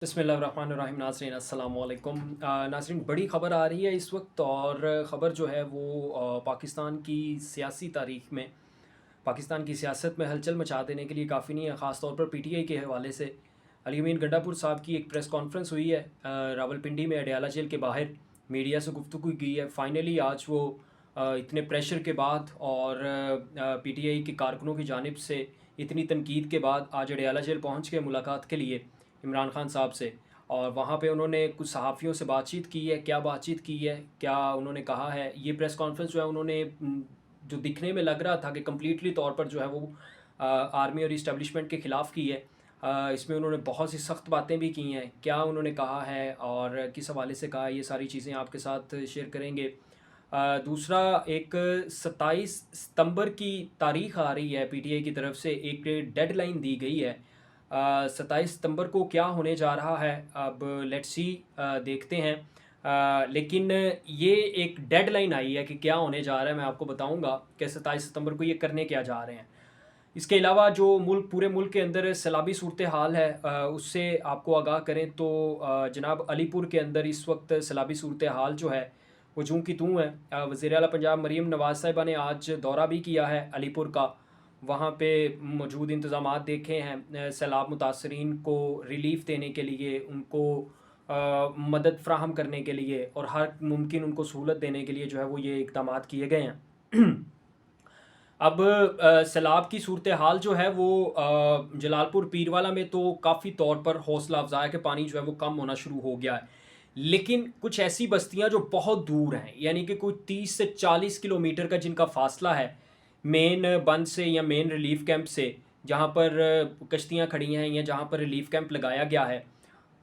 बिस्मिल्लाहिर्रहमानिर्रहीम। नाज़रीन अस्सलाम वालेकुम। नाज़रीन, बड़ी ख़बर आ रही है इस वक्त, और ख़बर जो है वो पाकिस्तान की सियासी तारीख़ में, पाकिस्तान की सियासत में हलचल मचा देने के लिए काफ़ी नहीं है। ख़ास तौर पर पीटीआई के हवाले से अली अमीन गंडापुर साहब की एक प्रेस कॉन्फ्रेंस हुई है रावलपिंडी में अडयाला जेल के बाहर। मीडिया से गुफ्तगू की है। फ़ाइनली आज वो इतने प्रेशर के बाद और पीटीआई के कारकुनों की जानिब से इतनी तनकीद के बाद आज अडयाला जेल पहुँच के मुलाकात के लिए इमरान खान साहब से, और वहाँ पे उन्होंने कुछ सहाफ़ियों से बातचीत की है। क्या बातचीत की है, क्या उन्होंने कहा है, ये प्रेस कॉन्फ्रेंस जो है उन्होंने जो दिखने में लग रहा था कि कम्प्लीटली तौर पर जो है वो आर्मी और इस्टेब्लिशमेंट के ख़िलाफ़ की है। इसमें उन्होंने बहुत सी सख्त बातें भी की हैं। क्या उन्होंने कहा है और किस हवाले से कहा है, ये सारी चीज़ें आपके साथ शेयर करेंगे। दूसरा, एक 27 सितंबर की तारीख़ आ रही है, पीटीआई की तरफ से एक डेडलाइन दी गई है। 27 सितंबर को क्या होने जा रहा है, अब लेट्स सी, देखते हैं। लेकिन ये एक डेडलाइन आई है कि क्या होने जा रहा है, मैं आपको बताऊंगा कि 27 सितंबर को ये करने क्या जा रहे हैं। इसके अलावा जो पूरे मुल्क के अंदर सैलाबी सूरत हाल है, उससे आपको आगाह करें तो जनाब अलीपुर के अंदर इस वक्त सैलाबी सूरत हाल जो है वो जूं की तूं है। वज़ीर आला पंजाब मरीम नवाज़ साहिबा ने आज दौरा भी किया है अलीपुर का। वहाँ पे मौजूद इंतज़ामात देखे हैं सैलाब मुतासरीन को रिलीफ़ देने के लिए, उनको मदद फ़राहम करने के लिए और हर मुमकिन उनको सहूलत देने के लिए जो है वो ये इक़दामात किए गए हैं। अब सैलाब की सूरत हाल जो है वो जलालपुर पीरवाला में तो काफ़ी तौर पर हौसला अफ़ज़ा है कि पानी जो है वो कम होना शुरू हो गया है। लेकिन कुछ ऐसी बस्तियां जो बहुत दूर हैं, यानी कि कोई 30 से 40 किलोमीटर का जिनका फ़ासला है मेन बंद से या मेन रिलीफ कैंप से, जहाँ पर कश्तियाँ खड़ी हैं या जहाँ पर रिलीफ कैंप लगाया गया है,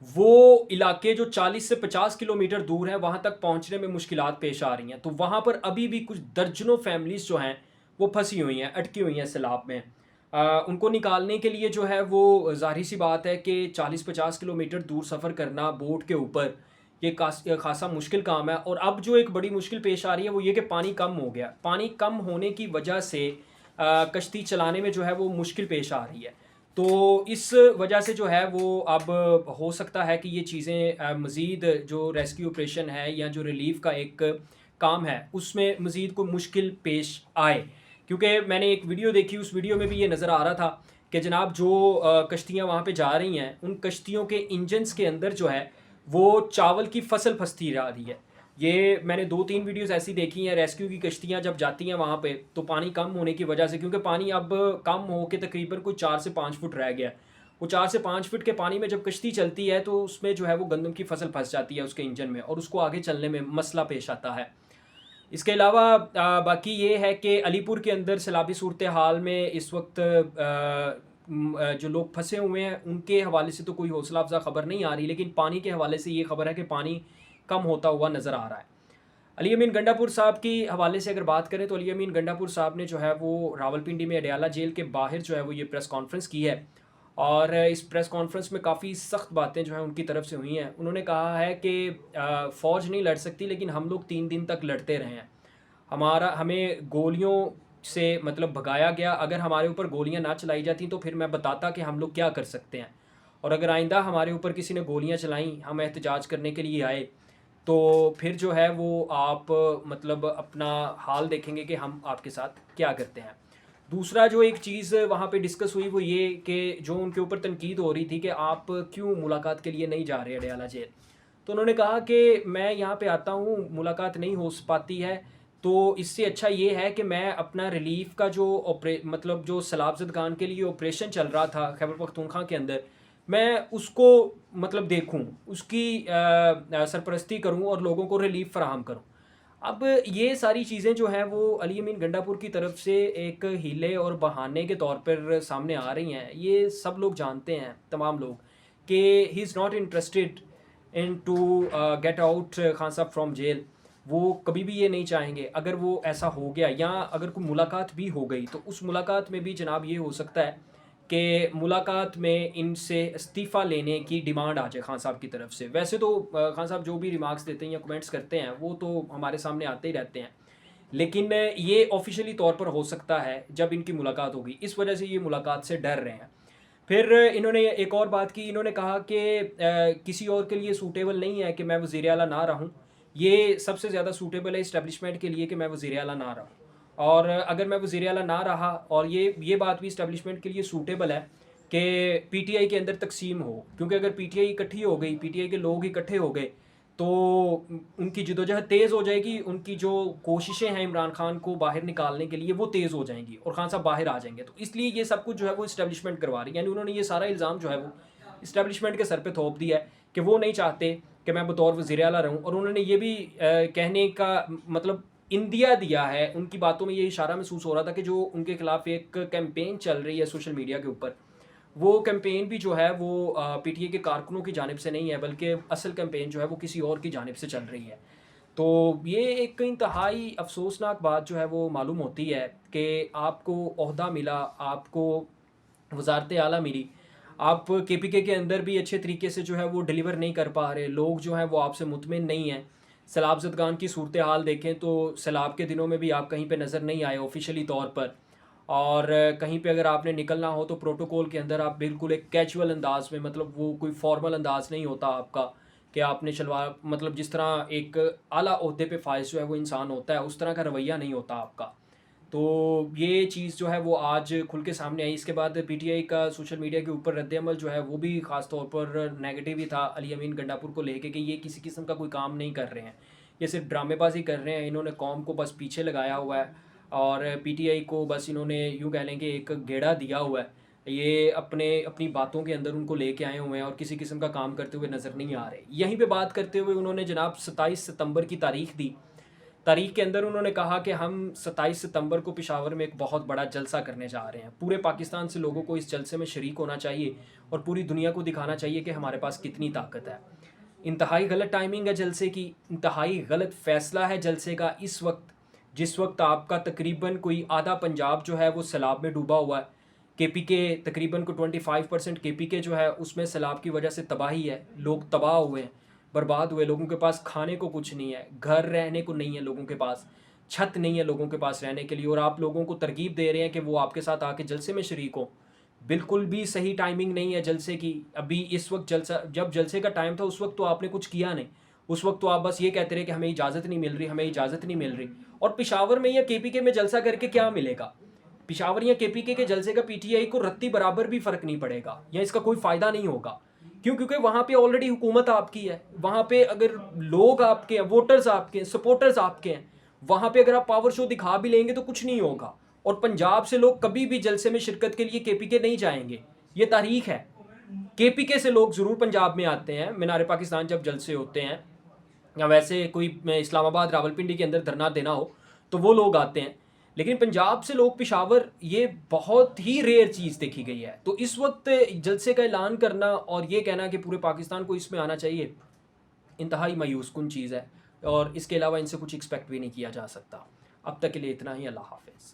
वो इलाके जो 40 से 50 किलोमीटर दूर हैं, वहाँ तक पहुँचने में मुश्किलात पेश आ रही हैं। तो वहाँ पर अभी भी कुछ दर्जनों फैमिलीज़ जो हैं वो फंसी हुई हैं, अटकी हुई हैं सैलाब में। उनको निकालने के लिए जो है वो ज़ाहिर सी बात है कि 40-50 किलोमीटर दूर सफ़र करना बोट के ऊपर, ये खासा मुश्किल काम है। और अब जो एक बड़ी मुश्किल पेश आ रही है वो ये कि पानी कम हो गया। पानी कम होने की वजह से कश्ती चलाने में जो है वो मुश्किल पेश आ रही है। तो इस वजह से जो है वो अब हो सकता है कि ये चीज़ें मज़ीद जो रेस्क्यू ऑपरेशन है या जो रिलीफ़ का एक काम है उसमें मज़ीद कोई मुश्किल पेश आए। क्योंकि मैंने एक वीडियो देखी, उस वीडियो में भी ये नज़र आ रहा था कि जनाब जो कश्तियाँ वहाँ पे जा रही हैं, उन कश्तियों के इंजन्स के अंदर जो है वो चावल की फसल फंसती जा रही है। ये मैंने 2-3 वीडियोस ऐसी देखी हैं। रेस्क्यू की कश्तियाँ जब जाती हैं वहाँ पे, तो पानी कम होने की वजह से, क्योंकि पानी अब कम हो के तकरीबन कोई 4 से 5 फुट रह गया है। वो 4 से 5 फुट के पानी में जब कश्ती चलती है तो उसमें जो है वो गंदम की फसल फंस जाती है उसके इंजन में, और उसको आगे चलने में मसला पेश आता है। इसके अलावा बाकी ये है कि अलीपुर के अंदर सैलाबी सूरत हाल में इस वक्त जो लोग फंसे हुए हैं उनके हवाले से तो कोई हौसला अफ़ज़ा ख़बर नहीं आ रही, लेकिन पानी के हवाले से ये ख़बर है कि पानी कम होता हुआ नज़र आ रहा है। अली अमीन गंडापुर साहब की हवाले से अगर बात करें तो अली अमीन गंडापुर साहब ने जो है वो रावलपिंडी में अडयाला जेल के बाहर जो है वो ये प्रेस कॉन्फ्रेंस की है, और इस प्रेस कॉन्फ्रेंस में काफ़ी सख्त बातें जो हैं उनकी तरफ से हुई हैं। उन्होंने कहा है कि फ़ौज नहीं लड़ सकती, लेकिन हम लोग 3 दिन तक लड़ते रहे हैं। हमें गोलियों से मतलब भगाया गया। अगर हमारे ऊपर गोलियां ना चलाई जाती तो फिर मैं बताता कि हम लोग क्या कर सकते हैं, और अगर आइंदा हमारे ऊपर किसी ने गोलियां चलाई, हम एहतजाज करने के लिए आए, तो फिर जो है वो आप मतलब अपना हाल देखेंगे कि हम आपके साथ क्या करते हैं। दूसरा जो एक चीज़ वहाँ पे डिस्कस हुई वो ये कि जो उनके ऊपर तनकीद हो रही थी कि आप क्यों मुलाकात के लिए नहीं जा रहे अडयाला जेल, तो उन्होंने कहा कि मैं यहाँ पे आता हूँ, मुलाकात नहीं हो पाती है, तो इससे अच्छा ये है कि मैं अपना रिलीफ़ का जो मतलब जो सैलाब ज़दगान के लिए ऑपरेशन चल रहा था खैबर पख्तूनख्वा के अंदर, मैं उसको मतलब देखूँ, उसकी सरपरस्ती करूँ और लोगों को रिलीफ़ फ़राहम करूँ। अब ये सारी चीज़ें जो हैं वो अली अमीन गंडापुर की तरफ से एक हीले और बहाने के तौर पर सामने आ रही हैं। ये सब लोग जानते हैं, तमाम लोग, कि he is not interested in to get out Khan Sahab from jail. वो कभी भी ये नहीं चाहेंगे। अगर वो ऐसा हो गया या अगर कोई मुलाकात भी हो गई तो उस मुलाकात में भी जनाब ये हो सकता है कि मुलाकात में इनसे इस्तीफ़ा लेने की डिमांड आ जाए खान साहब की तरफ से। वैसे तो खान साहब जो भी रिमार्क्स देते हैं या कमेंट्स करते हैं वो तो हमारे सामने आते ही रहते हैं, लेकिन ये ऑफ़िशियली तौर पर हो सकता है जब इनकी मुलाकात होगी। इस वजह से ये मुलाकात से डर रहे हैं। फिर इन्होंने एक और बात की, इन्होंने कहा कि किसी और के लिए सूटेबल नहीं है कि मैं वज़ीर आला ना रहूँ, ये सबसे ज़्यादा सूटेबल है इस्टेब्लिशमेंट के लिए कि मैं वज़ीर आला ना रहूँ। और अगर मैं वज़ीर आला ना रहा, और ये बात भी इस्टेब्लिशमेंट के लिए सूटेबल है कि पीटीआई के अंदर तकसीम हो, क्योंकि अगर पीटीआई इकट्ठी हो गई, पीटीआई के लोग इकट्ठे हो गए, तो उनकी जदोजहद तेज़ हो जाएगी, उनकी जो कोशिशें हैं इमरान खान को बाहर निकालने के लिए वो तेज़ हो जाएंगी और खान साहब बाहर आ जाएंगे। तो इसलिए ये सब कुछ जो है वो इस्टेब्लिशमेंट करवा रही है, यानी उन्होंने ये सारा इल्ज़ाम जो है वो इस्टेब्लिशमेंट के सर पे थोप दिया है कि वो नहीं चाहते कि मैं बतौर वज़ीर आला रहूँ। और उन्होंने ये भी कहने का मतलब इंदिया दिया है, उनकी बातों में ये इशारा महसूस हो रहा था कि जो उनके खिलाफ एक कैंपेन चल रही है सोशल मीडिया के ऊपर, वो कैंपेन भी जो है वो पीटीए के कारकुनों की जानिब से नहीं है, बल्कि असल कैंपेन जो है वो किसी और की जानिब से चल रही है। तो ये एक इंतहाई अफसोसनाक बात जो है वो मालूम होती है कि आपको ओहदा मिला, आपको वजारत आला मिली, आप केपीके के अंदर भी अच्छे तरीके से जो है वो डिलीवर नहीं कर पा रहे, लोग जो हैं वो आपसे मुतमिन नहीं हैं। सैलाब ज़दगान की सूरत हाल देखें तो सैलाब के दिनों में भी आप कहीं पे नज़र नहीं आए ऑफिशियली तौर पर, और कहीं पे अगर आपने निकलना हो तो प्रोटोकॉल के अंदर आप बिल्कुल एक कैजुअल अंदाज में, मतलब वो कोई फॉर्मल अंदाज नहीं होता आपका कि आपने शलवार, मतलब जिस तरह एक आला ओहदे पे फाइज जो है वो इंसान होता है उस तरह का रवैया नहीं होता आपका। तो ये चीज़ जो है वो आज खुल के सामने आई। इसके बाद पीटीआई का सोशल मीडिया के ऊपर रद्द-ए-अमल जो है वो भी ख़ास तौर पर नेगेटिव ही था अली अमीन गंडापुर को लेके कि ये किसी किस्म का कोई काम नहीं कर रहे हैं, ये सिर्फ ड्रामेबाजी कर रहे हैं, इन्होंने कौम को बस पीछे लगाया हुआ है और पीटीआई को बस इन्होंने यूँ कह लें कि एक गेड़ा दिया हुआ है। ये अपनी बातों के अंदर उनको लेके आए हुए हैं और किसी किस्म का काम करते हुए नज़र नहीं आ रहे। यहीं पे बात करते हुए उन्होंने जनाब 27 सितंबर की तारीख दी। तारीख के अंदर उन्होंने कहा कि हम 27 सितंबर को पेशावर में एक बहुत बड़ा जलसा करने जा रहे हैं, पूरे पाकिस्तान से लोगों को इस जलसे में शरीक होना चाहिए और पूरी दुनिया को दिखाना चाहिए कि हमारे पास कितनी ताकत है। इंतहाई गलत टाइमिंग है जलसे की, इंतहाई गलत फ़ैसला है जलसे का इस वक्त, जिस वक्त आपका तकरीबन कोई आधा पंजाब जो है वो सैलाब में डूबा हुआ है। केपीके तकरीबन को 25% केपीके जो है उसमें सैलाब की वजह से तबाही है, लोग तबाह हुए हैं, बर्बाद हुए, लोगों के पास खाने को कुछ नहीं है, घर रहने को नहीं है, लोगों के पास छत नहीं है लोगों के पास रहने के लिए, और आप लोगों को तरगीब दे रहे हैं कि वो आपके साथ आके जलसे में शरीक हो। बिल्कुल भी सही टाइमिंग नहीं है जलसे की। अभी इस वक्त जलसा, जब जलसे का टाइम था उस वक्त तो आपने कुछ किया नहीं, उस वक्त तो आप बस ये कहते रहे कि हमें इजाज़त नहीं मिल रही, हमें इजाज़त नहीं मिल रही। और पेशावर में या केपीके में जलसा करके क्या मिलेगा? पेशावर या केपीके के जलसे का पीटीआई को रत्ती बराबर भी फ़र्क नहीं पड़ेगा या इसका कोई फ़ायदा नहीं होगा। क्यों? क्योंकि वहाँ पे ऑलरेडी हुकूमत आपकी है, वहाँ पे अगर लोग आपके हैं, वोटर्स आपके हैं, सपोर्टर्स आपके हैं, वहाँ पे अगर आप पावर शो दिखा भी लेंगे तो कुछ नहीं होगा। और पंजाब से लोग कभी भी जलसे में शिरकत के लिए केपीके नहीं जाएंगे, ये तारीख है। केपीके से लोग ज़रूर पंजाब में आते हैं, मीनार पाकिस्तान जब जलसे होते हैं, या वैसे कोई इस्लामाबाद रावलपिंडी के अंदर धरना देना हो तो वो लोग आते हैं, लेकिन पंजाब से लोग पेशावर, ये बहुत ही रेयर चीज़ देखी गई है। तो इस वक्त जलसे का ऐलान करना और ये कहना कि पूरे पाकिस्तान को इसमें आना चाहिए, इंतहाई मायूस कुन चीज़ है, और इसके अलावा इनसे कुछ एक्सपेक्ट भी नहीं किया जा सकता। अब तक के लिए इतना ही। अल्लाह हाफ़िज़।